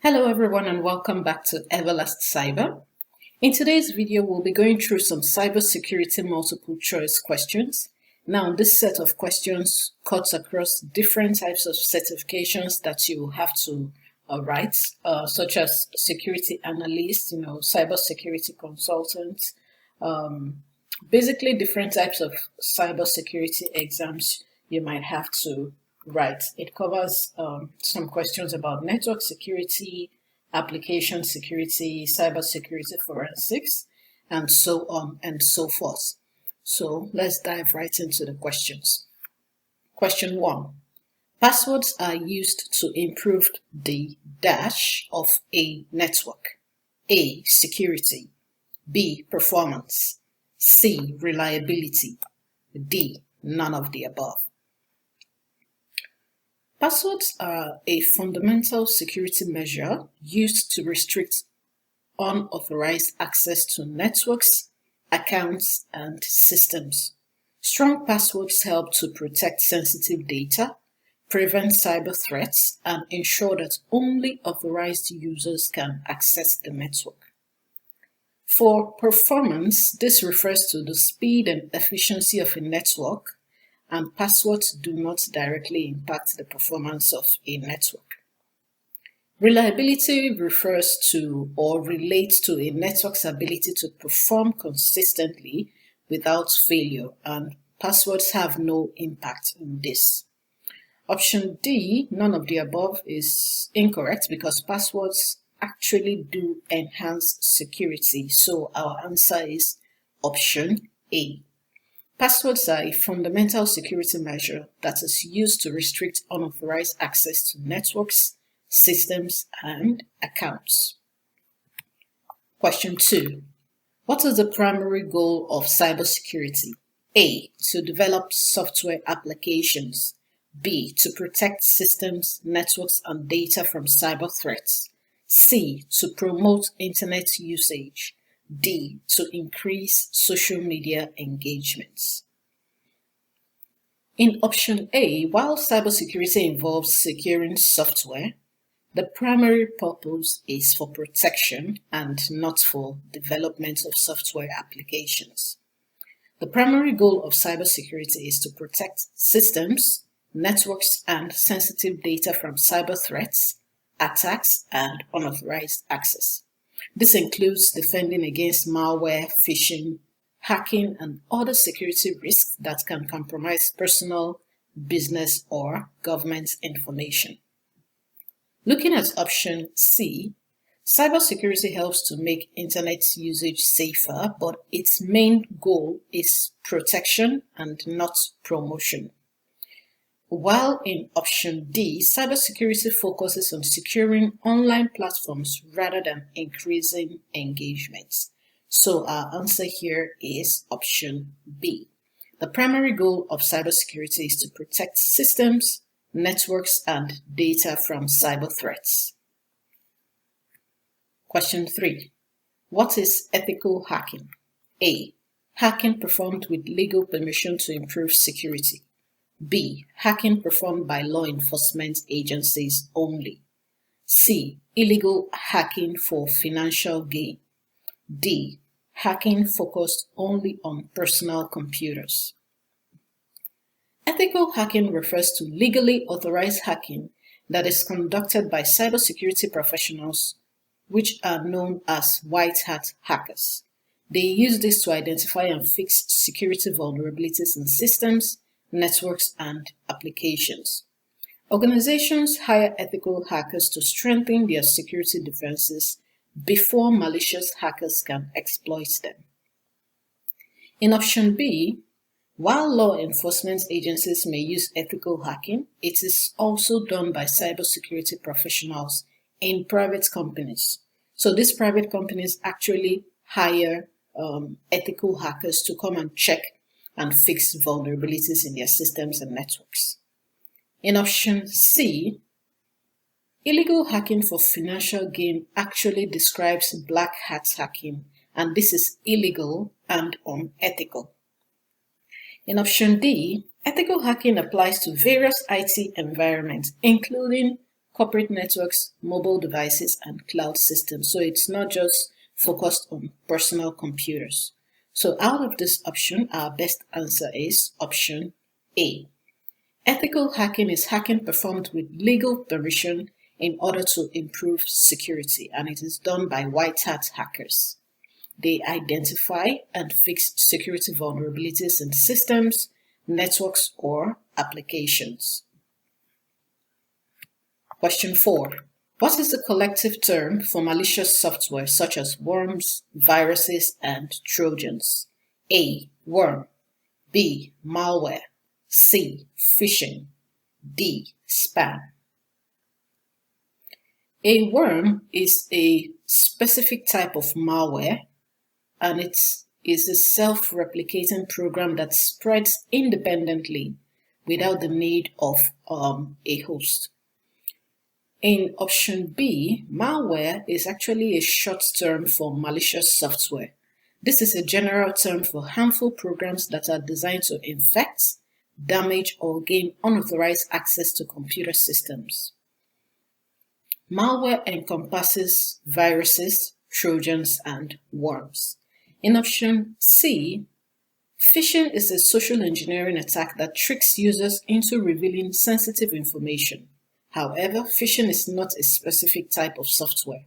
Hello everyone and welcome back to EverlastCyber. In today's video, we'll be going through some cybersecurity multiple choice questions. Now, this set of questions cuts across different types of certifications that you have to write, such as security analyst, cybersecurity consultant, basically different types of cybersecurity exams you might have to write. It covers some questions about network security, application security, cybersecurity forensics, and so on and so forth. So let's dive right into the questions. Question 1. Passwords are used to improve the dash of a network. A. Security. B. Performance. C. Reliability. D. None of the above. Passwords are a fundamental security measure used to restrict unauthorized access to networks, accounts, and systems. Strong passwords help to protect sensitive data, prevent cyber threats, and ensure that only authorized users can access the network. For performance, this refers to the speed and efficiency of a network, and passwords do not directly impact the performance of a network. Reliability refers to or relates to a network's ability to perform consistently without failure, and passwords have no impact on this. Option D, none of the above, is incorrect because passwords actually do enhance security. So our answer is option A. Passwords are a fundamental security measure that is used to restrict unauthorized access to networks, systems, and accounts. Question 2. What is the primary goal of cybersecurity? A. To develop software applications. B. To protect systems, networks, and data from cyber threats. C. To promote internet usage. D. To increase social media engagements. In option A, while cybersecurity involves securing software, the primary purpose is for protection and not for development of software applications. The primary goal of cybersecurity is to protect systems, networks, and sensitive data from cyber threats, attacks, and unauthorized access. This includes defending against malware, phishing, hacking, and other security risks that can compromise personal, business, or government information. Looking at option C, cybersecurity helps to make internet usage safer, but its main goal is protection and not promotion. While in option D, cybersecurity focuses on securing online platforms rather than increasing engagement. So our answer here is option B. The primary goal of cybersecurity is to protect systems, networks, and data from cyber threats. Question 3. What is ethical hacking? A. Hacking performed with legal permission to improve security. B. Hacking performed by law enforcement agencies only. C. Illegal hacking for financial gain. D. Hacking focused only on personal computers. Ethical hacking refers to legally authorized hacking that is conducted by cybersecurity professionals, which are known as white hat hackers. They use this to identify and fix security vulnerabilities in systems, networks, and applications. Organizations hire ethical hackers to strengthen their security defenses before malicious hackers can exploit them. In option B, while law enforcement agencies may use ethical hacking, it is also done by cybersecurity professionals in private companies. So these private companies actually hire ethical hackers to come and check and fix vulnerabilities in their systems and networks. In option C, illegal hacking for financial gain actually describes black hat hacking, and this is illegal and unethical. In option D, ethical hacking applies to various IT environments, including corporate networks, mobile devices, and cloud systems. So it's not just focused on personal computers. So out of this option, our best answer is option A. Ethical hacking is hacking performed with legal permission in order to improve security, and it is done by white hat hackers. They identify and fix security vulnerabilities in systems, networks, or applications. Question 4. What is the collective term for malicious software such as worms, viruses, and Trojans? A. Worm. B. Malware. C. Phishing. D. Spam. A worm is a specific type of malware, and it is a self-replicating program that spreads independently without the need of a host. In option B, malware is actually a short term for malicious software. This is a general term for harmful programs that are designed to infect, damage, or gain unauthorized access to computer systems. Malware encompasses viruses, Trojans, and worms. In option C, phishing is a social engineering attack that tricks users into revealing sensitive information. However, phishing is not a specific type of software.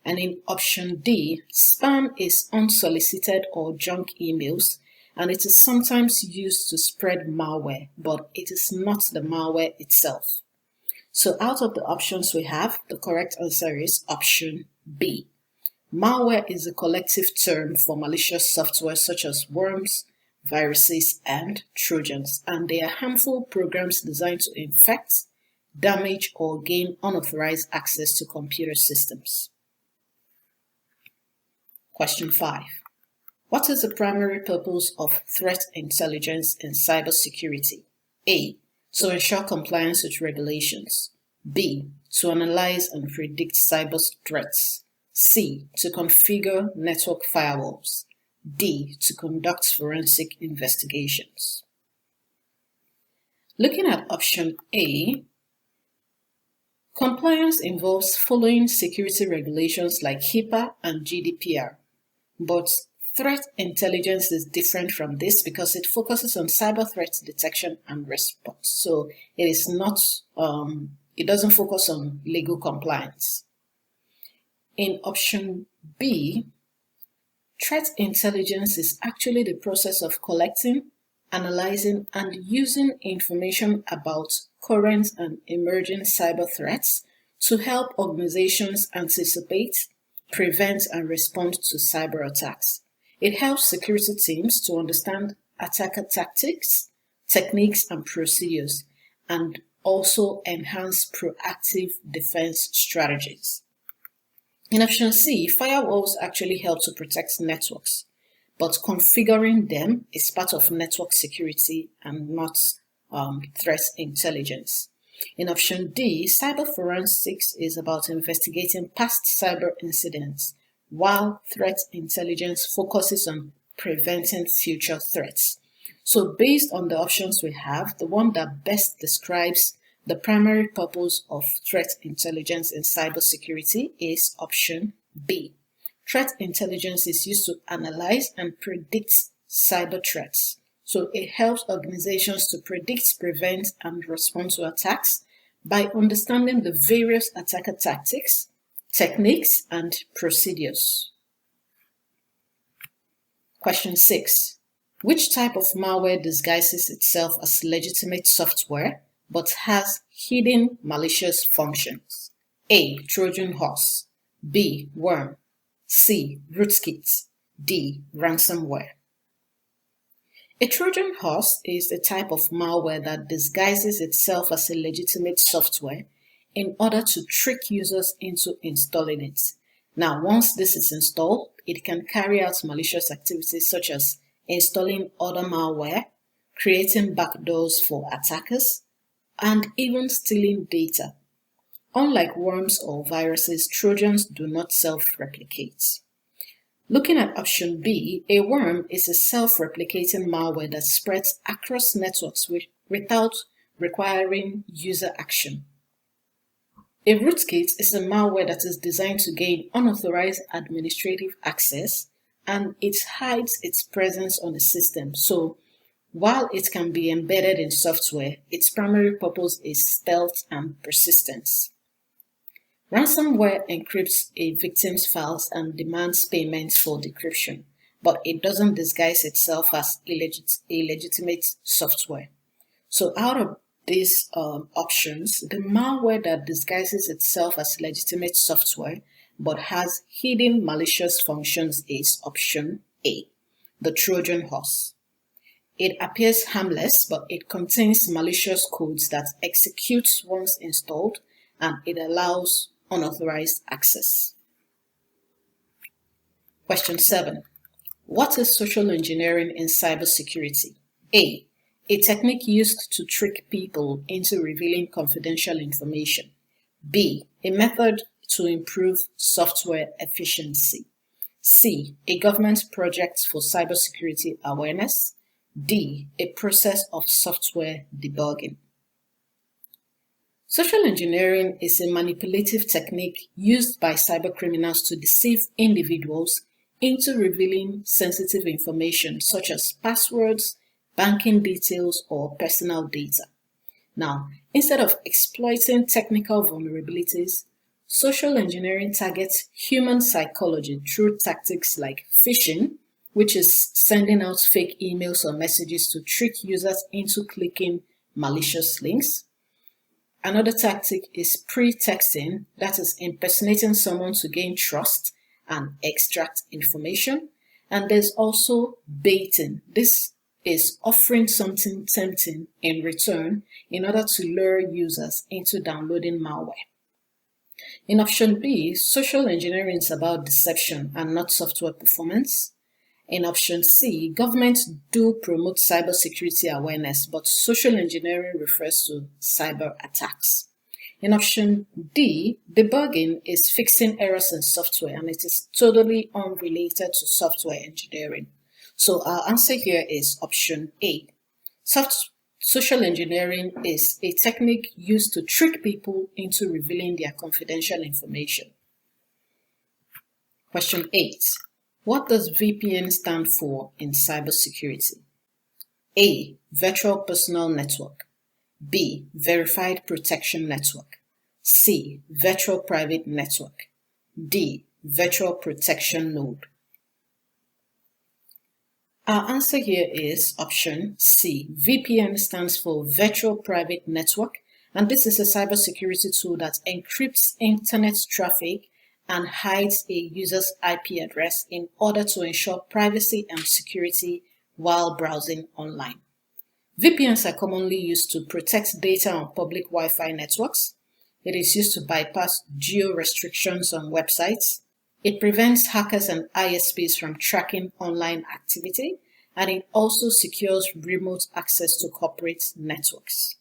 And in option D, spam is unsolicited or junk emails, and it is sometimes used to spread malware, but it is not the malware itself. So out of the options we have, the correct answer is option B. Malware is a collective term for malicious software such as worms, viruses, and Trojans, and they are harmful programs designed to infect, damage, or gain unauthorized access to computer systems. Question 5. What is the primary purpose of threat intelligence in cybersecurity? A. To ensure compliance with regulations. B. To analyze and predict cyber threats. C. To configure network firewalls. D. To conduct forensic investigations. Looking at option A, compliance involves following security regulations like HIPAA and GDPR, but threat intelligence is different from this because it focuses on cyber threat detection and response. So it is not, it doesn't focus on legal compliance. In option B, threat intelligence is actually the process of collecting, analyzing, and using information about current and emerging cyber threats to help organizations anticipate, prevent, and respond to cyber attacks. It helps security teams to understand attacker tactics, techniques, and procedures, and also enhance proactive defense strategies. In option C, firewalls actually help to protect networks, but configuring them is part of network security and not threat intelligence. In option D, cyber forensics is about investigating past cyber incidents, while threat intelligence focuses on preventing future threats. So based on the options we have, the one that best describes the primary purpose of threat intelligence in cybersecurity is option B. Threat intelligence is used to analyze and predict cyber threats. So it helps organizations to predict, prevent, and respond to attacks by understanding the various attacker tactics, techniques, and procedures. Question 6. Which type of malware disguises itself as legitimate software but has hidden malicious functions? A. Trojan horse. B. Worm. C. Rootkit. D. Ransomware. A Trojan horse is a type of malware that disguises itself as a legitimate software in order to trick users into installing it. Now, once this is installed, it can carry out malicious activities such as installing other malware, creating backdoors for attackers, and even stealing data. Unlike worms or viruses, Trojans do not self-replicate. Looking at option B, a worm is a self-replicating malware that spreads across networks without requiring user action. A rootkit is a malware that is designed to gain unauthorized administrative access, and it hides its presence on the system. So while it can be embedded in software, its primary purpose is stealth and persistence. Ransomware encrypts a victim's files and demands payments for decryption, but it doesn't disguise itself as illegitimate software. So out of these options, the malware that disguises itself as legitimate software but has hidden malicious functions is option A, the Trojan horse. It appears harmless, but it contains malicious codes that executes once installed, and it allows unauthorized access. Question 7. What is social engineering in cybersecurity? A technique used to trick people into revealing confidential information. B, a method to improve software efficiency. C, a government project for cybersecurity awareness. D, a process of software debugging. Social engineering is a manipulative technique used by cybercriminals to deceive individuals into revealing sensitive information such as passwords, banking details, or personal data. Now, instead of exploiting technical vulnerabilities, social engineering targets human psychology through tactics like phishing, which is sending out fake emails or messages to trick users into clicking malicious links. Another tactic is pretexting, that is impersonating someone to gain trust and extract information. And there's also baiting. This is offering something tempting in return in order to lure users into downloading malware. In option B, social engineering is about deception and not software performance. In option C, governments do promote cybersecurity awareness, but social engineering refers to cyber attacks. In option D, debugging is fixing errors in software, and it is totally unrelated to software engineering. So our answer here is option A. Social engineering is a technique used to trick people into revealing their confidential information. Question 8. What does VPN stand for in cybersecurity? A, Virtual Personal Network. B, Verified Protection Network. C, Virtual Private Network. D, Virtual Protection Node. Our answer here is option C. VPN stands for Virtual Private Network, and this is a cybersecurity tool that encrypts internet traffic and hides a user's IP address in order to ensure privacy and security while browsing online. VPNs are commonly used to protect data on public Wi-Fi networks. It is used to bypass geo-restrictions on websites. It prevents hackers and ISPs from tracking online activity, and it also secures remote access to corporate networks.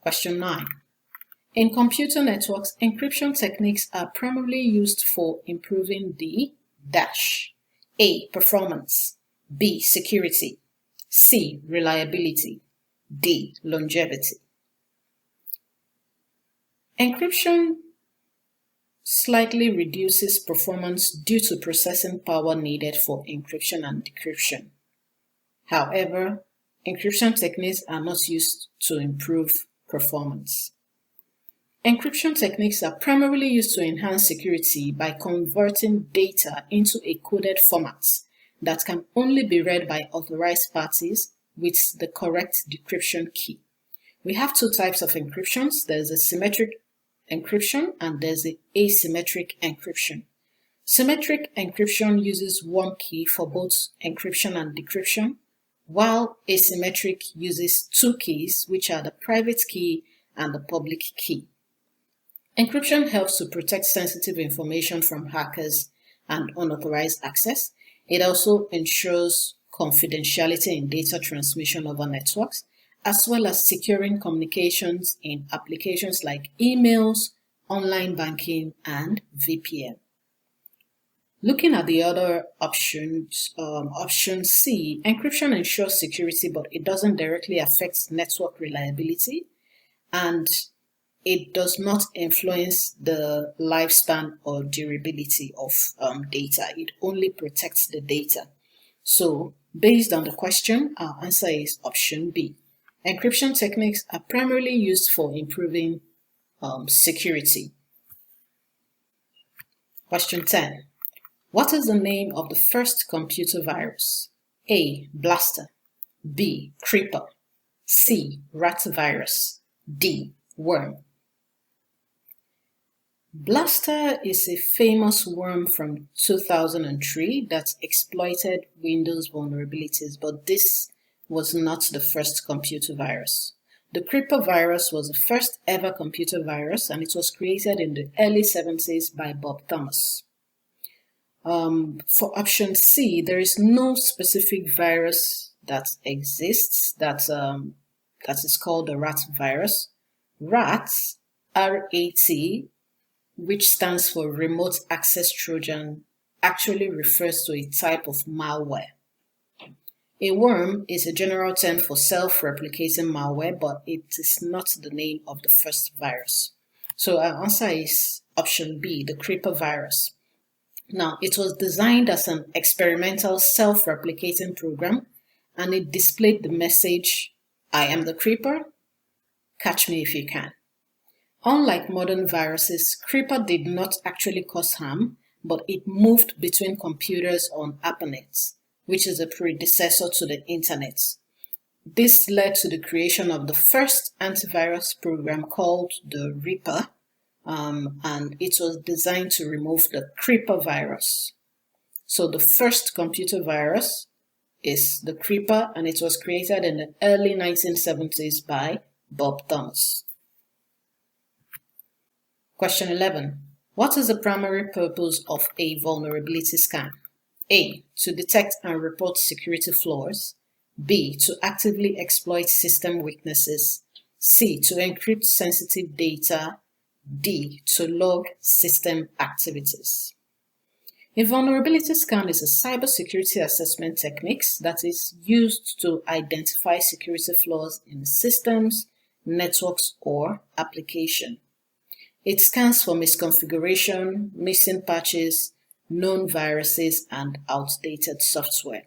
Question 9. In computer networks, encryption techniques are primarily used for improving the A, performance, B, security, C, reliability, D, longevity. Encryption slightly reduces performance due to processing power needed for encryption and decryption. However, encryption techniques are not used to improve performance. Encryption techniques are primarily used to enhance security by converting data into a coded format that can only be read by authorized parties with the correct decryption key. We have two types of encryptions. There's a symmetric encryption and there's an asymmetric encryption. Symmetric encryption uses one key for both encryption and decryption, while asymmetric uses two keys, which are the private key and the public key. Encryption helps to protect sensitive information from hackers and unauthorized access. It also ensures confidentiality in data transmission over networks, as well as securing communications in applications like emails, online banking, and VPN. Looking at the other options, option C, encryption ensures security, but it doesn't directly affect network reliability. And it does not influence the lifespan or durability of data. It only protects the data. So, based on the question, our answer is option B. Encryption techniques are primarily used for improving security. Question 10. What is the name of the first computer virus? A. Blaster. B. Creeper. C. Rat virus. D. Worm. Blaster is a famous worm from 2003 that exploited Windows vulnerabilities, but this was not the first computer virus. The Creeper virus was the first ever computer virus, and it was created in the early 70s by Bob Thomas. For option C, there is no specific virus that exists that is called the rat virus. RAT, R-A-T, which stands for Remote Access Trojan, actually refers to a type of malware. A worm is a general term for self-replicating malware, but it is not the name of the first virus. So our answer is option B, the Creeper virus. Now, it was designed as an experimental self-replicating program, and it displayed the message, "I am the Creeper, catch me if you can." Unlike modern viruses, Creeper did not actually cause harm, but it moved between computers on ARPANET, which is a predecessor to the internet. This led to the creation of the first antivirus program called the Reaper, and it was designed to remove the Creeper virus. So the first computer virus is the Creeper, and it was created in the early 1970s by Bob Thomas. Question 11. What is the primary purpose of a vulnerability scan? A. To detect and report security flaws. B. To actively exploit system weaknesses. C. To encrypt sensitive data. D. To log system activities. A vulnerability scan is a cybersecurity assessment technique that is used to identify security flaws in systems, networks, or applications. It scans for misconfiguration, missing patches, known viruses, and outdated software.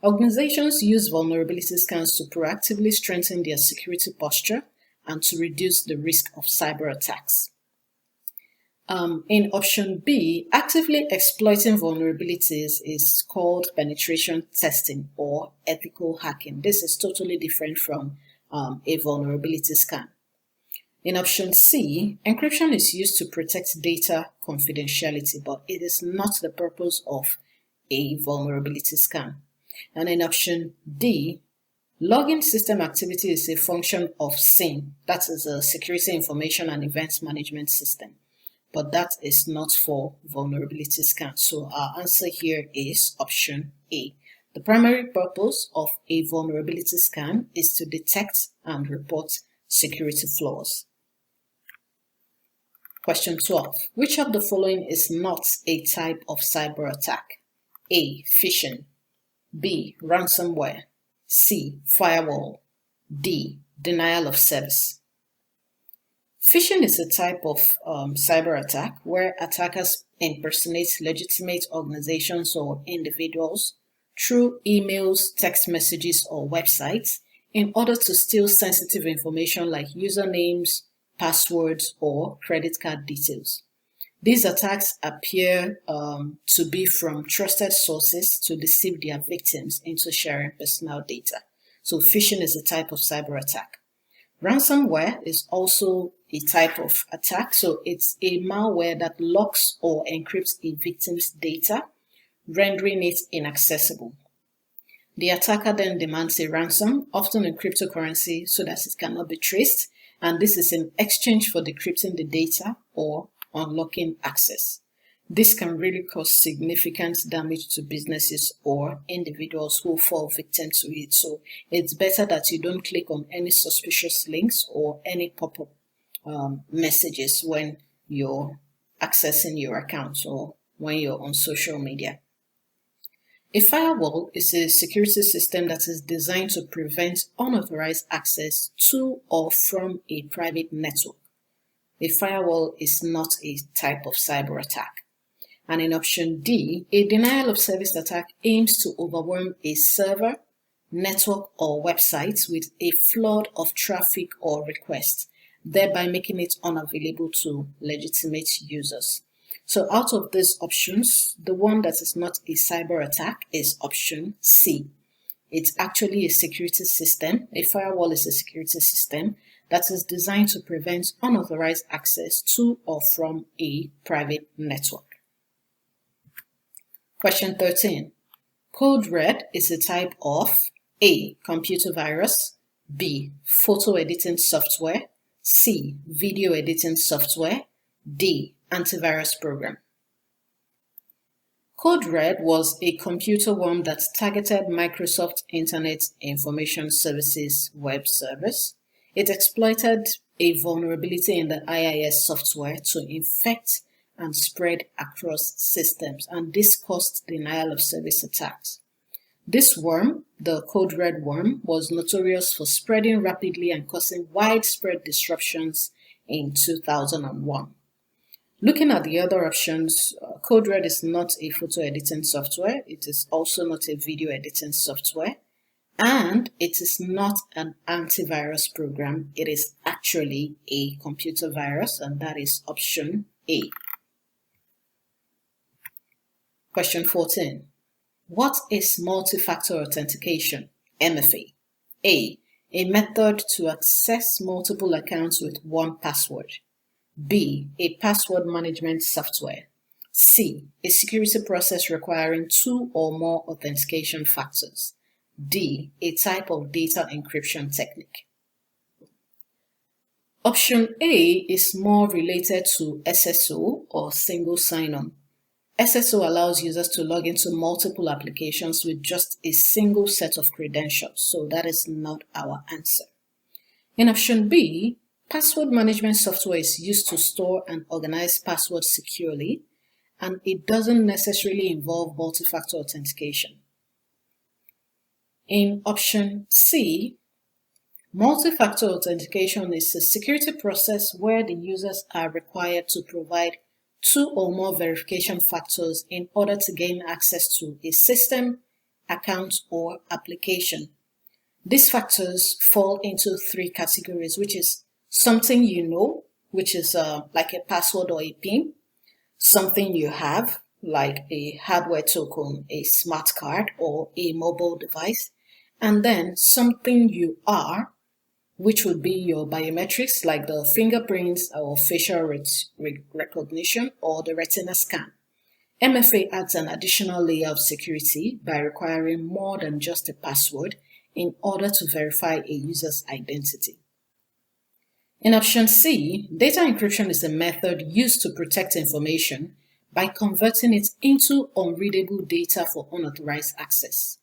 Organizations use vulnerability scans to proactively strengthen their security posture and to reduce the risk of cyber attacks. In option B, actively exploiting vulnerabilities is called penetration testing or ethical hacking. This is totally different from a vulnerability scan. In option C, encryption is used to protect data confidentiality, but it is not the purpose of a vulnerability scan. And in option D, logging system activity is a function of SIEM, that is a Security Information and Events Management System, but that is not for vulnerability scan. So our answer here is option A. The primary purpose of a vulnerability scan is to detect and report security flaws. Question 12. Which of the following is not a type of cyber attack? A. Phishing. B. Ransomware. C. Firewall. D. Denial of service. Phishing is a type of cyber attack where attackers impersonate legitimate organizations or individuals through emails, text messages, or websites in order to steal sensitive information like usernames, passwords, or credit card details. These attacks appear to be from trusted sources to deceive their victims into sharing personal data. So phishing is a type of cyber attack. Ransomware is also a type of attack. So it's a malware that locks or encrypts a victim's data, rendering it inaccessible. The attacker then demands a ransom, often in cryptocurrency, so that it cannot be traced. And this is in exchange for decrypting the data or unlocking access. This can really cause significant damage to businesses or individuals who fall victim to it. So it's better that you don't click on any suspicious links or any pop-up messages when you're accessing your account or when you're on social media. A firewall is a security system that is designed to prevent unauthorized access to or from a private network. a firewall is not a type of cyber attack. And in option D, a denial of service attack aims to overwhelm a server, network, or website with a flood of traffic or requests, thereby making it unavailable to legitimate users. So out of these options, the one that is not a cyber attack is option C. It's actually a security system. A firewall is a security system that is designed to prevent unauthorized access to or from a private network. Question 13. Code red is a type of A. Computer virus, B. Photo editing software, C. Video editing software, D. Antivirus program. Code red was a computer worm that targeted Microsoft Internet Information Services web service. It exploited a vulnerability in the IIS software to infect and spread across systems, and this caused denial of service attacks. This worm, the code red worm, was notorious for spreading rapidly and causing widespread disruptions in 2001. Looking at the other options, code red is not a photo editing software. It is also not a video editing software, and it is not an antivirus program. It is actually a computer virus, and that is option A. Question 14. What is multi-factor authentication, MFA? A. A method to access multiple accounts with one password. B. A password management software. C. A security process requiring two or more authentication factors. D. A type of data encryption technique. Option A is more related to SSO, or single sign-on. SSO allows users to log into multiple applications with just a single set of credentials, so that is not our answer. In option B, password management software is used to store and organize passwords securely, and it doesn't necessarily involve multi-factor authentication. In option C, multi-factor authentication is a security process where the users are required to provide two or more verification factors in order to gain access to a system, account, or application. These factors fall into three categories, which is something you know, which is like a password or a PIN, something you have, like a hardware token, a smart card, or a mobile device, and then something you are, which would be your biometrics like the fingerprints or facial recognition or the retina scan. MFA adds an additional layer of security by requiring more than just a password in order to verify a user's identity. In option C, data encryption is a method used to protect information by converting it into unreadable data for unauthorized access.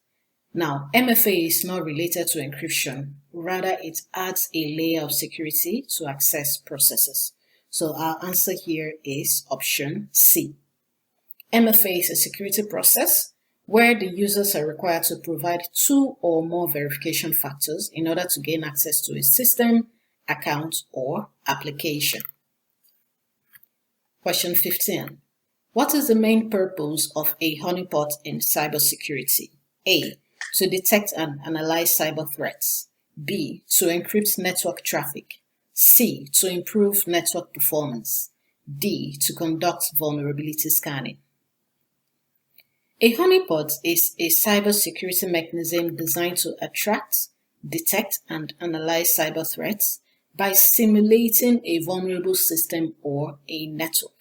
Now, MFA is not related to encryption, rather it adds a layer of security to access processes. So our answer here is option C. MFA is a security process where the users are required to provide two or more verification factors in order to gain access to a system, account, or application. Question 15. What is the main purpose of a honeypot in cybersecurity? A. To detect and analyze cyber threats. B. To encrypt network traffic. C. To improve network performance. D. To conduct vulnerability scanning. A honeypot is a cybersecurity mechanism designed to attract, detect, and analyze cyber threats by simulating a vulnerable system or a network.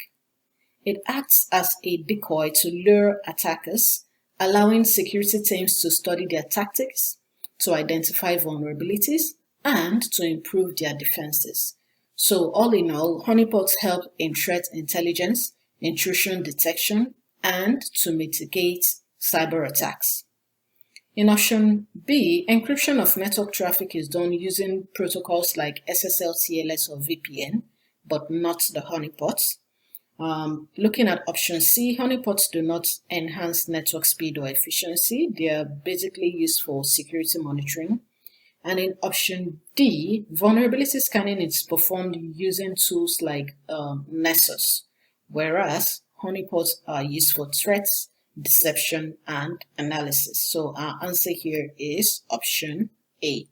It acts as a decoy to lure attackers, allowing security teams to study their tactics, to identify vulnerabilities, and to improve their defenses. So all in all, honeypots help in threat intelligence, intrusion detection, and to mitigate cyber attacks. In option B, encryption of network traffic is done using protocols like SSL, TLS, or VPN, but not the honeypots. Looking at option C, honeypots do not enhance network speed or efficiency. They are basically used for security monitoring. And in option D, vulnerability scanning is performed using tools like Nessus, whereas honeypots are used for threats, deception, and analysis. So our answer here is option A.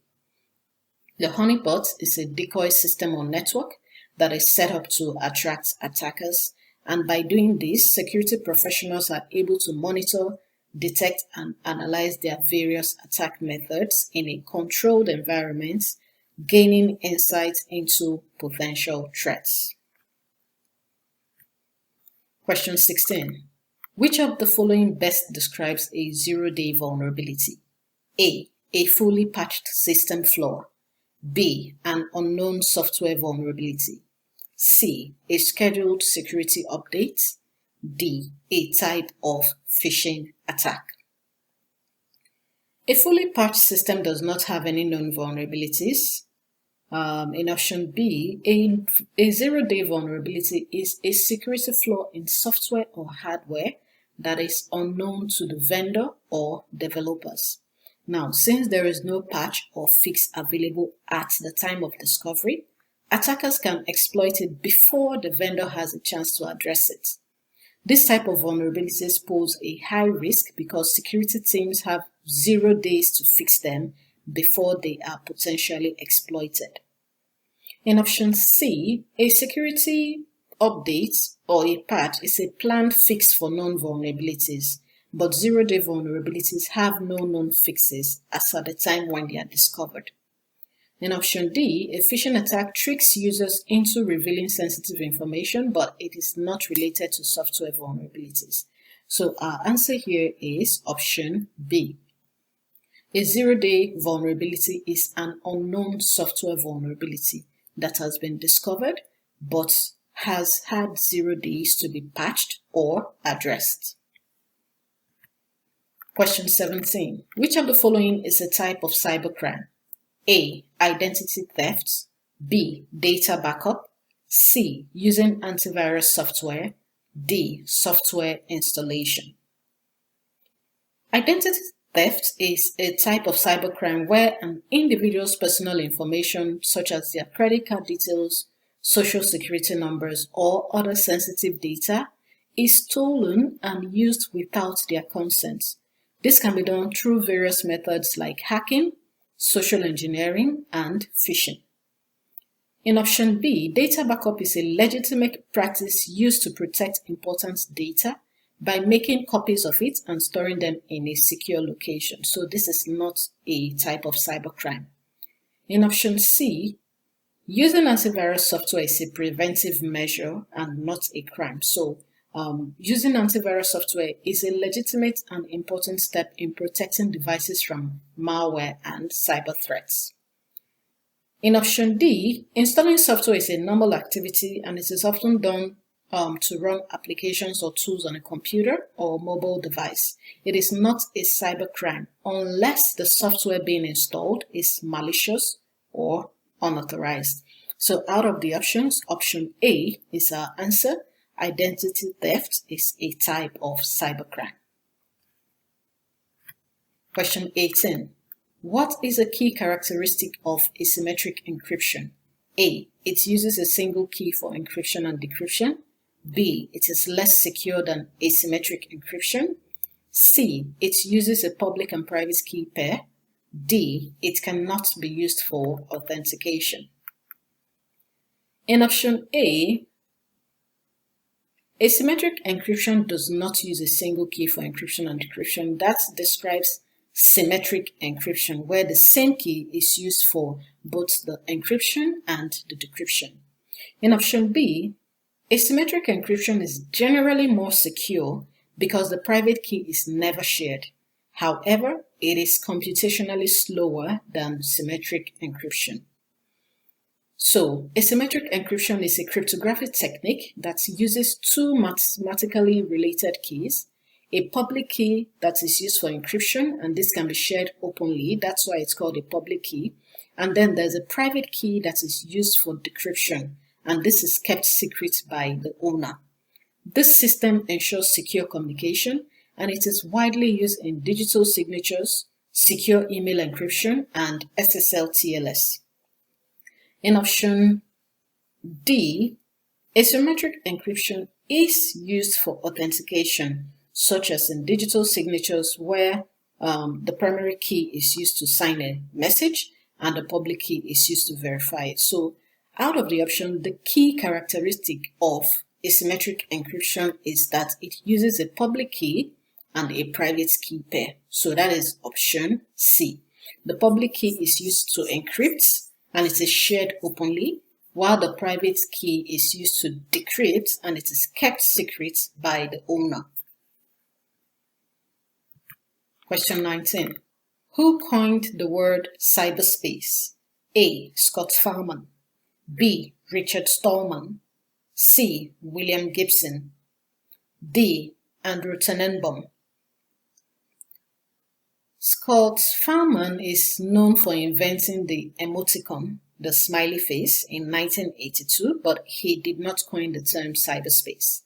The honeypot is a decoy system or network that is set up to attract attackers, and by doing this, security professionals are able to monitor, detect, and analyze their various attack methods in a controlled environment, gaining insight into potential threats. Question 16. Which of the following best describes a zero-day vulnerability? A fully patched system flaw. B, an unknown software vulnerability. C, a scheduled security update. D, a type of phishing attack. A fully patched system does not have any known vulnerabilities. In option B, a zero-day vulnerability is a security flaw in software or hardware that is unknown to the vendor or developers. Now, since there is no patch or fix available at the time of discovery, attackers can exploit it before the vendor has a chance to address it. This type of vulnerabilities pose a high risk because security teams have 0 days to fix them before they are potentially exploited. In option C, a security update or a patch is a planned fix for known vulnerabilities, but zero-day vulnerabilities have no known fixes as at the time when they are discovered. In option D, a phishing attack tricks users into revealing sensitive information, but it is not related to software vulnerabilities. So our answer here is option B. A zero-day vulnerability is an unknown software vulnerability that has been discovered, but has had 0 days to be patched or addressed. Question 17. Which of the following is a type of cybercrime? A, identity theft. B, data backup. C, using antivirus software. D, software installation. Identity theft is a type of cybercrime where an individual's personal information, such as their credit card details, social security numbers, or other sensitive data, is stolen and used without their consent. This can be done through various methods like hacking, social engineering, and phishing. In option B, data backup is a legitimate practice used to protect important data by making copies of it and storing them in a secure location. So this is not a type of cybercrime. In option C, using antivirus software is a preventive measure and not a crime. So using antivirus software is a legitimate and important step in protecting devices from malware and cyber threats. In option D, installing software is a normal activity and it is often done to run applications or tools on a computer or mobile device. It is not a cybercrime unless the software being installed is malicious or unauthorized. So out of the options, option A is our answer. Identity theft is a type of cybercrime. Question 18. What is a key characteristic of asymmetric encryption? A, it uses a single key for encryption and decryption. B, it is less secure than asymmetric encryption. C, it uses a public and private key pair. D, it cannot be used for authentication. In option A, asymmetric encryption does not use a single key for encryption and decryption. That describes symmetric encryption, where the same key is used for both the encryption and the decryption. In option B, asymmetric encryption is generally more secure because the private key is never shared. However, it is computationally slower than symmetric encryption. So, asymmetric encryption is a cryptography technique that uses two mathematically related keys, a public key that is used for encryption, and this can be shared openly, that's why it's called a public key, and then there's a private key that is used for decryption, and this is kept secret by the owner. This system ensures secure communication, and it is widely used in digital signatures, secure email encryption, and SSL TLS. In option D, asymmetric encryption is used for authentication, such as in digital signatures where the primary key is used to sign a message and the public key is used to verify it. So out of the option, the key characteristic of asymmetric encryption is that it uses a public key and a private key pair. So that is option C. The public key is used to encrypt and it is shared openly, while the private key is used to decrypt and it is kept secret by the owner. Question 19. Who coined the word cyberspace? A. Scott Farman. B. Richard Stallman. C. William Gibson. D. Andrew Tenenbaum. Scott Farman is known for inventing the emoticon, the smiley face, in 1982, but he did not coin the term cyberspace.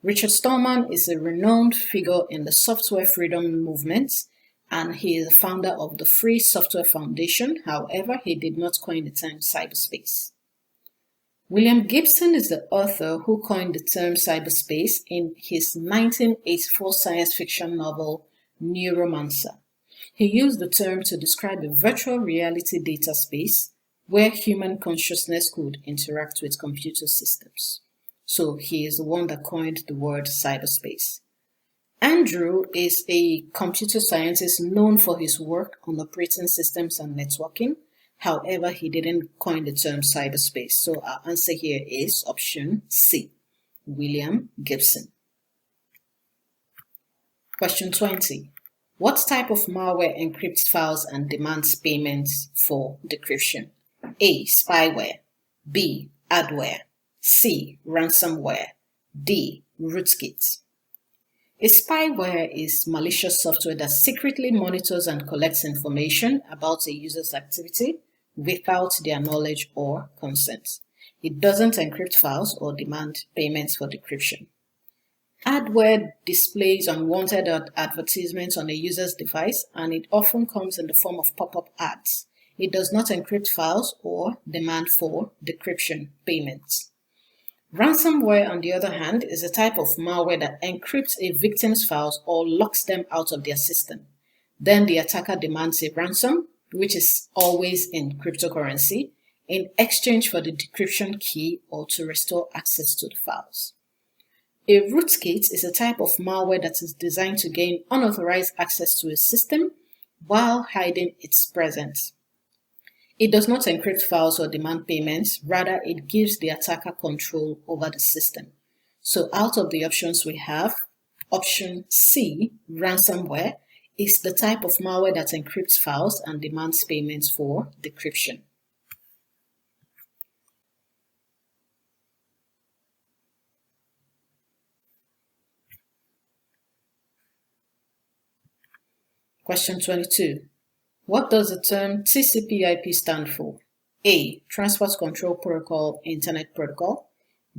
Richard Stallman is a renowned figure in the software freedom movement, and he is the founder of the Free Software Foundation. However, he did not coin the term cyberspace. William Gibson is the author who coined the term cyberspace in his 1984 science fiction novel, Neuromancer. He used the term to describe a virtual reality data space where human consciousness could interact with computer systems. So he is the one that coined the word cyberspace. Andrew is a computer scientist known for his work on operating systems and networking. However, he didn't coin the term cyberspace. So our answer here is option C, William Gibson. Question 20. What type of malware encrypts files and demands payments for decryption? A. Spyware. B. Adware. C. Ransomware. D. Rootkit. A spyware is malicious software that secretly monitors and collects information about a user's activity without their knowledge or consent. It doesn't encrypt files or demand payments for decryption. Adware displays unwanted advertisements on a user's device, and it often comes in the form of pop-up ads. It does not encrypt files or demand for decryption payments. Ransomware, on the other hand, is a type of malware that encrypts a victim's files or locks them out of their system. Then the attacker demands a ransom, which is always in cryptocurrency, in exchange for the decryption key or to restore access to the files. A rootkit is a type of malware that is designed to gain unauthorized access to a system while hiding its presence. It does not encrypt files or demand payments, rather it gives the attacker control over the system. So out of the options we have, option C, ransomware, is the type of malware that encrypts files and demands payments for decryption. Question 22. What does the term TCP/IP stand for? A. Transport Control Protocol Internet Protocol.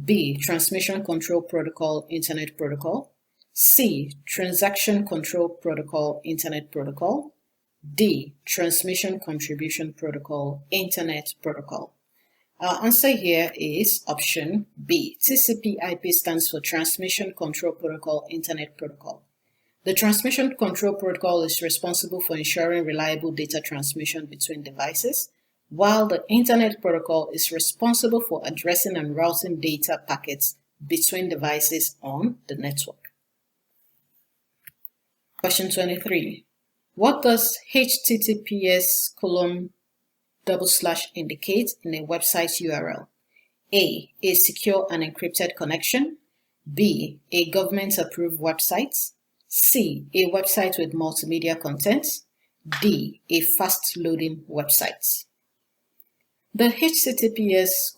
B. Transmission Control Protocol Internet Protocol. C. Transaction Control Protocol Internet Protocol. D. Transmission Contribution Protocol Internet Protocol. Our answer here is option B. TCP/IP stands for Transmission Control Protocol Internet Protocol. The Transmission Control Protocol is responsible for ensuring reliable data transmission between devices, while the Internet Protocol is responsible for addressing and routing data packets between devices on the network. Question 23. What does HTTPS : indicate in a website URL? A. A secure and encrypted connection. B. A government-approved website. C. A website with multimedia content. D. A fast-loading website. The HTTPS :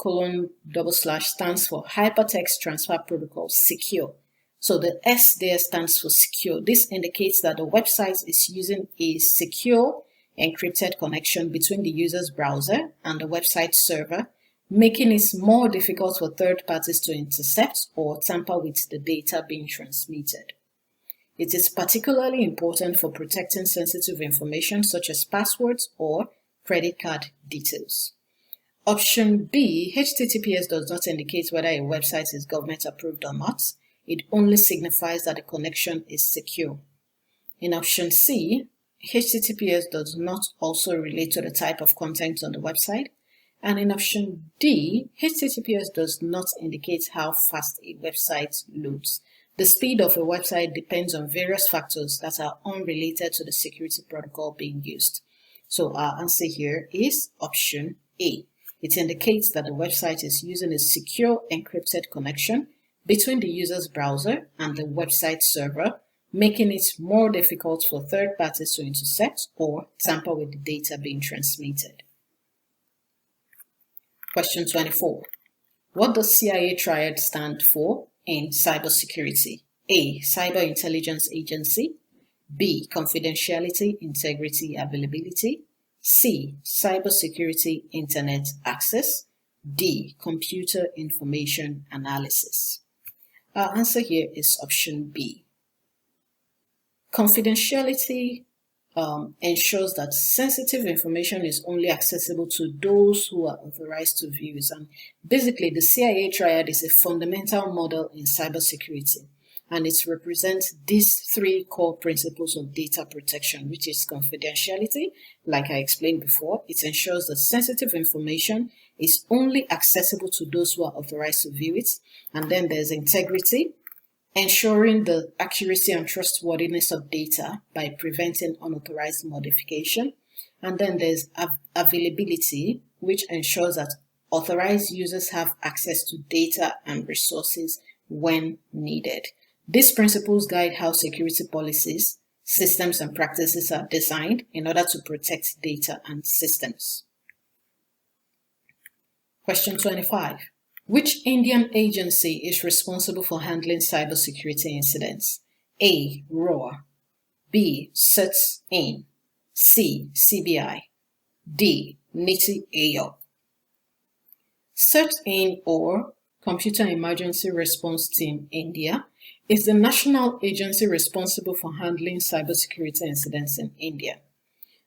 stands for Hypertext Transfer Protocol Secure. So the S there stands for secure. This indicates that the website is using a secure encrypted connection between the user's browser and the website server, making it more difficult for third parties to intercept or tamper with the data being transmitted. It is particularly important for protecting sensitive information such as passwords or credit card details. Option B, HTTPS does not indicate whether a website is government approved or not. It only signifies that the connection is secure. In option C, HTTPS does not also relate to the type of content on the website. And in option D, HTTPS does not indicate how fast a website loads. The speed of a website depends on various factors that are unrelated to the security protocol being used. So our answer here is option A. It indicates that the website is using a secure encrypted connection between the user's browser and the website server, making it more difficult for third parties to intercept or tamper with the data being transmitted. Question 24. What does CIA triad stand for in cybersecurity? A. Cyber Intelligence Agency. B. Confidentiality, Integrity, Availability. C. Cybersecurity Internet Access. D. Computer Information Analysis. Our answer here is option B. Confidentiality ensures that sensitive information is only accessible to those who are authorized to view it. And basically, the CIA triad is a fundamental model in cybersecurity, and it represents these three core principles of data protection, which is confidentiality. Like I explained before, it ensures that sensitive information is only accessible to those who are authorized to view it. And then there's integrity, ensuring the accuracy and trustworthiness of data by preventing unauthorized modification. And then there's availability, which ensures that authorized users have access to data and resources when needed. These principles guide how security policies, systems, and practices are designed in order to protect data and systems. Question 25. Which Indian agency is responsible for handling cybersecurity incidents? A. RAW. B. CERT-IN. C. CBI. D. NITI Aayog. CERT-IN, or Computer Emergency Response Team India, is the national agency responsible for handling cybersecurity incidents in India.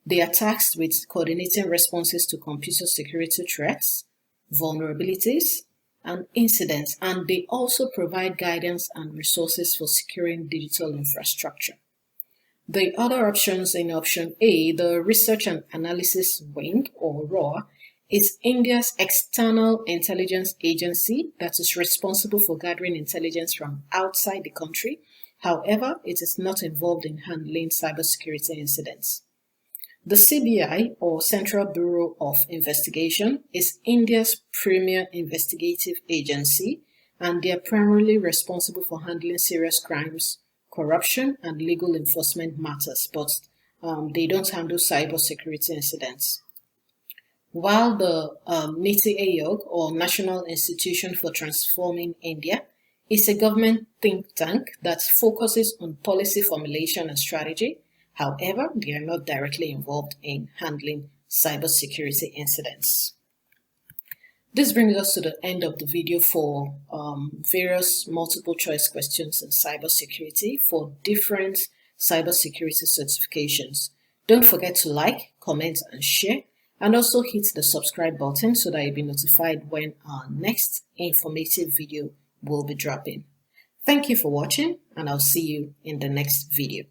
They are tasked with coordinating responses to computer security threats, vulnerabilities, and incidents, and they also provide guidance and resources for securing digital infrastructure. The other options in option A, the Research and Analysis Wing, or RAW, is India's external intelligence agency that is responsible for gathering intelligence from outside the country. However, it is not involved in handling cybersecurity incidents. The CBI, or Central Bureau of Investigation, is India's premier investigative agency, and they are primarily responsible for handling serious crimes, corruption, and legal enforcement matters, but they don't handle cybersecurity incidents. While the NITI Aayog, or National Institution for Transforming India, is a government think tank that focuses on policy formulation and strategy. However, they are not directly involved in handling cybersecurity incidents. This brings us to the end of the video for various multiple choice questions in cybersecurity for different cybersecurity certifications. Don't forget to like, comment, and share, and also hit the subscribe button so that you'll be notified when our next informative video will be dropping. Thank you for watching, and I'll see you in the next video.